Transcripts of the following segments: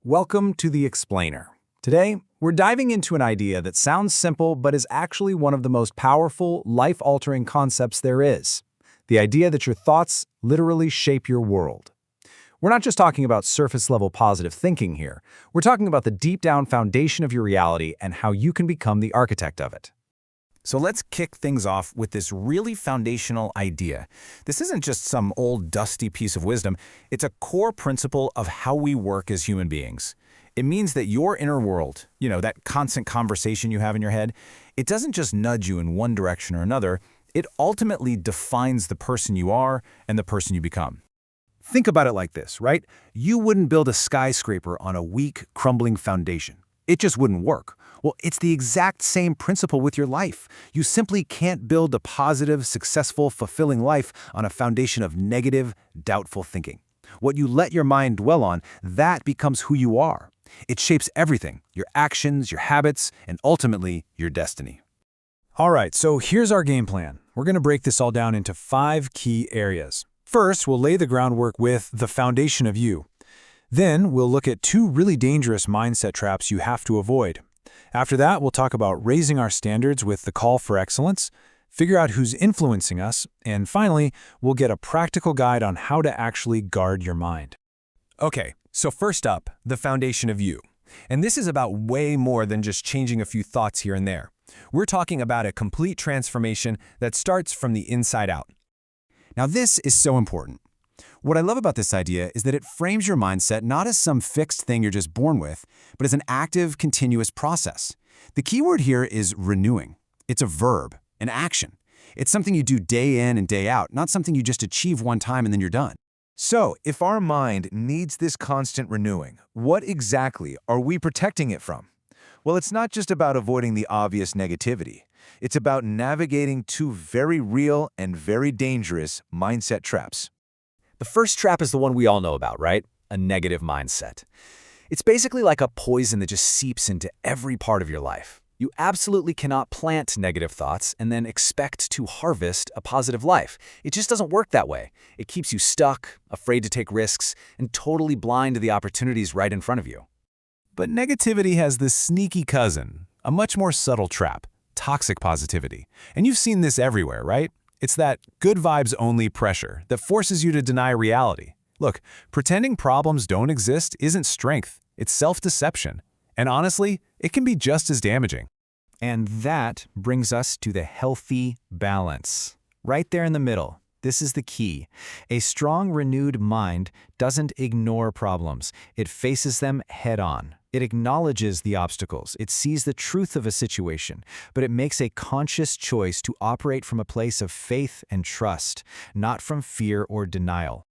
Welcome to The Explainer. Today, we're diving into an idea that sounds simple but is actually one of the most powerful, life-altering concepts there is. The idea that your thoughts literally shape your world. We're not just talking about surface-level positive thinking here. We're talking about the deep-down foundation of your reality and how you can become the architect of it. So let's kick things off with this really foundational idea. This isn't just some old dusty piece of wisdom. It's a core principle of how we work as human beings. It means that your inner world, that constant conversation you have in your head, it doesn't just nudge you in one direction or another. It ultimately defines the person you are and the person you become. Think about it like this, right? You wouldn't build a skyscraper on a weak, crumbling foundation. It just wouldn't work. Well, it's the exact same principle with your life. You simply can't build a positive, successful, fulfilling life on a foundation of negative, doubtful thinking. What you let your mind dwell on, that becomes who you are. It shapes everything, your actions, your habits, and ultimately, your destiny. All right, so here's our game plan. We're going to break this all down into 5 key areas. First, we'll lay the groundwork with the foundation of you. Then, we'll look at 2 really dangerous mindset traps you have to avoid. After that, we'll talk about raising our standards with the call for excellence, figure out who's influencing us, and finally, we'll get a practical guide on how to actually guard your mind. Okay, so first up, the foundation of you. And this is about way more than just changing a few thoughts here and there. We're talking about a complete transformation that starts from the inside out. Now, this is so important. What I love about this idea is that it frames your mindset not as some fixed thing you're just born with, but as an active, continuous process. The key word here is renewing. It's a verb, an action. It's something you do day in and day out, not something you just achieve one time and then you're done. So, if our mind needs this constant renewing, what exactly are we protecting it from? Well, it's not just about avoiding the obvious negativity. It's about navigating 2 very real and very dangerous mindset traps. The first trap is the one we all know about, right? A negative mindset. It's basically like a poison that just seeps into every part of your life. You absolutely cannot plant negative thoughts and then expect to harvest a positive life. It just doesn't work that way. It keeps you stuck, afraid to take risks, and totally blind to the opportunities right in front of you. But negativity has this sneaky cousin, a much more subtle trap, toxic positivity. And you've seen this everywhere, right? It's that good vibes only pressure that forces you to deny reality. Look, pretending problems don't exist isn't strength, it's self-deception. And honestly, it can be just as damaging. And that brings us to the healthy balance. Right there in the middle. This is the key. A strong, renewed mind doesn't ignore problems. It faces them head-on. It acknowledges the obstacles. It sees the truth of a situation, but it makes a conscious choice to operate from a place of faith and trust, not from fear or denial.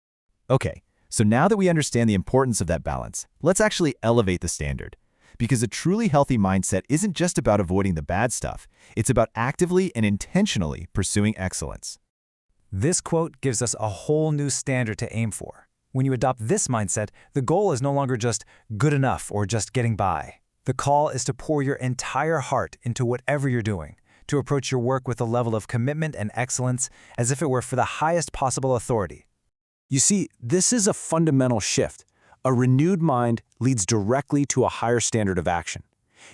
Okay, so now that we understand the importance of that balance, let's actually elevate the standard. Because a truly healthy mindset isn't just about avoiding the bad stuff. It's about actively and intentionally pursuing excellence. This quote gives us a whole new standard to aim for. When you adopt this mindset, the goal is no longer just good enough or just getting by. The call is to pour your entire heart into whatever you're doing, to approach your work with a level of commitment and excellence as if it were for the highest possible authority. You see, this is a fundamental shift. A renewed mind leads directly to a higher standard of action.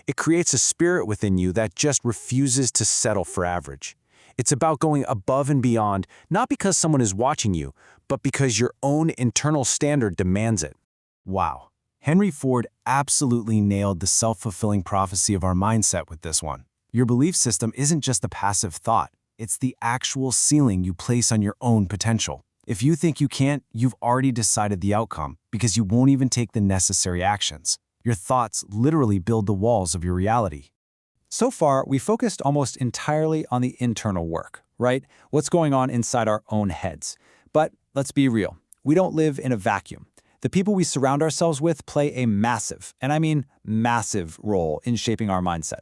It creates a spirit within you that just refuses to settle for average. It's about going above and beyond, not because someone is watching you, but because your own internal standard demands it. Wow. Henry Ford absolutely nailed the self-fulfilling prophecy of our mindset with this one. Your belief system isn't just a passive thought. It's the actual ceiling you place on your own potential. If you think you can't, you've already decided the outcome because you won't even take the necessary actions. Your thoughts literally build the walls of your reality. So far, we focused almost entirely on the internal work, right? What's going on inside our own heads. But let's be real. We don't live in a vacuum. The people we surround ourselves with play a massive, and I mean massive, role in shaping our mindset.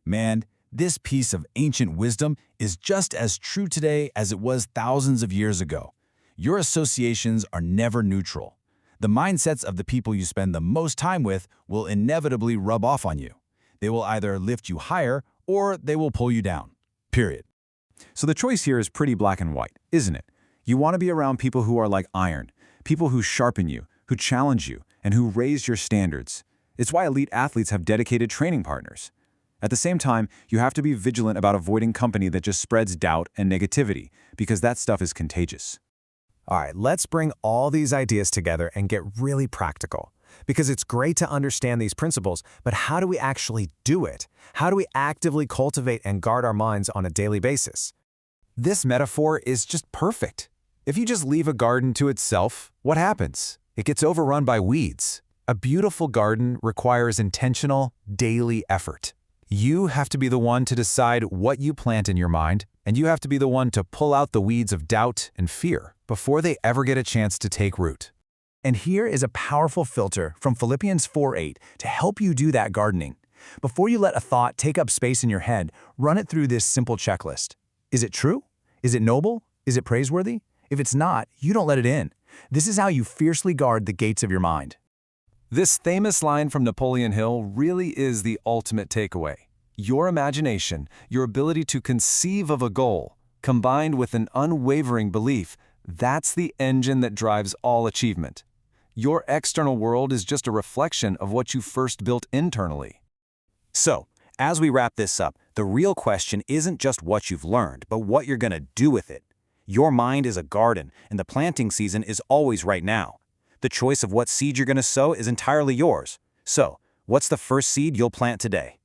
Man, this piece of ancient wisdom is just as true today as it was thousands of years ago. Your associations are never neutral. The mindsets of the people you spend the most time with will inevitably rub off on you. They will either lift you higher or they will pull you down. Period. So the choice here is pretty black and white, isn't it? You want to be around people who are like iron, people who sharpen you, who challenge you, and who raised your standards. It's why elite athletes have dedicated training partners. At the same time, you have to be vigilant about avoiding company that just spreads doubt and negativity, because that stuff is contagious. All right, let's bring all these ideas together and get really practical. Because it's great to understand these principles, but how do we actually do it? How do we actively cultivate and guard our minds on a daily basis? This metaphor is just perfect. If you just leave a garden to itself, what happens? It gets overrun by weeds. A beautiful garden requires intentional, daily effort. You have to be the one to decide what you plant in your mind, and you have to be the one to pull out the weeds of doubt and fear before they ever get a chance to take root. And here is a powerful filter from Philippians 4:8 to help you do that gardening. Before you let a thought take up space in your head, run it through this simple checklist. Is it true? Is it noble? Is it praiseworthy? If it's not, you don't let it in. This is how you fiercely guard the gates of your mind. This famous line from Napoleon Hill really is the ultimate takeaway. Your imagination, your ability to conceive of a goal, combined with an unwavering belief, that's the engine that drives all achievement. Your external world is just a reflection of what you first built internally. So, as we wrap this up, the real question isn't just what you've learned, but what you're going to do with it. Your mind is a garden, and the planting season is always right now. The choice of what seed you're going to sow is entirely yours. So, what's the first seed you'll plant today?